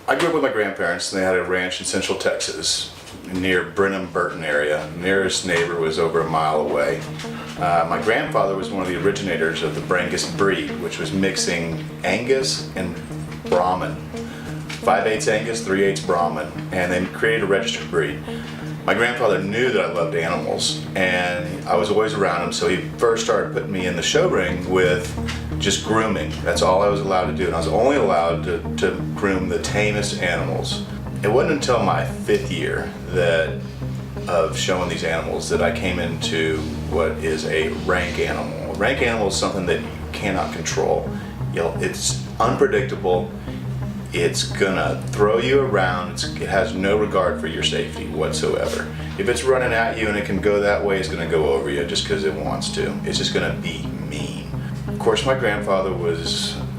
I grew up with my grandparents, and they had a ranch in Central Texas near Brenham-Burton area. The nearest neighbor was over a mile away. My grandfather was one of the originators of the Brangus breed, which was mixing Angus and Brahman. 5/8 Angus, 3/8 Brahman, and they created a registered breed. My grandfather knew that I loved animals, and I was always around him, so he first started putting me in the show ring with just grooming. That's all I was allowed to do, and I was only allowed to groom the tamest animals. It wasn't until my 5th year of showing these animals that I came into what is a rank animal. A rank animal is something that you cannot control. It's unpredictable. It's gonna throw you around. It has no regard for your safety whatsoever. If it's running at you and it can go that way, it's gonna go over you just because it wants to. It's just gonna be mean. Of course, my grandfather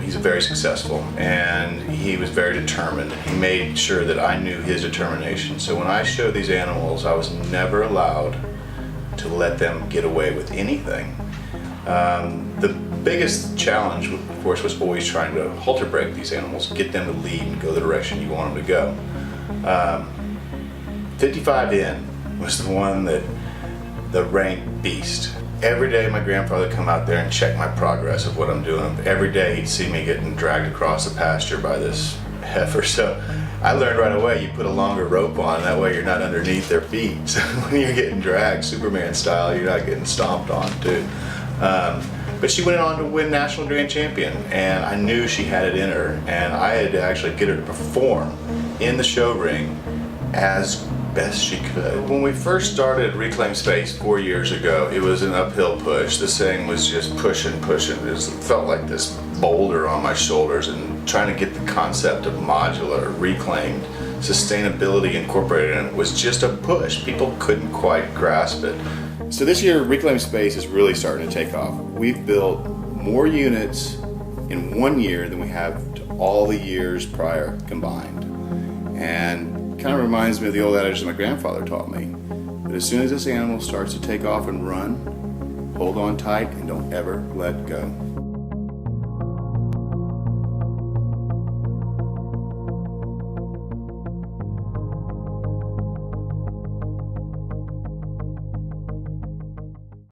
he's very successful, and he was very determined. He made sure that I knew his determination. So when I showed these animals, I was never allowed to let them get away with anything. The biggest challenge, of course, was always trying to halter break these animals, get them to lead and go the direction you want them to go. 55 in was the one the rank beast. Every day my grandfather would come out there and check my progress of what I'm doing. Every day he'd see me getting dragged across the pasture by this heifer. So I learned right away, you put a longer rope on, that way you're not underneath their feet. So when you're getting dragged, Superman style, you're not getting stomped on too. But she went on to win National Grand Champion, and I knew she had it in her, and I had to actually get her to perform in the show ring as best she could. When we first started Reclaim Space 4 years ago, it was an uphill push. This thing was just pushing. It felt like this boulder on my shoulders, and trying to get the concept of modular, reclaimed, sustainability incorporated in it was just a push. People couldn't quite grasp it. So this year, Reclaim Space is really starting to take off. We've built more units in 1 year than we have to all the years prior combined. And kind of reminds me of the old adage that my grandfather taught me. But as soon as this animal starts to take off and run, hold on tight and don't ever let go.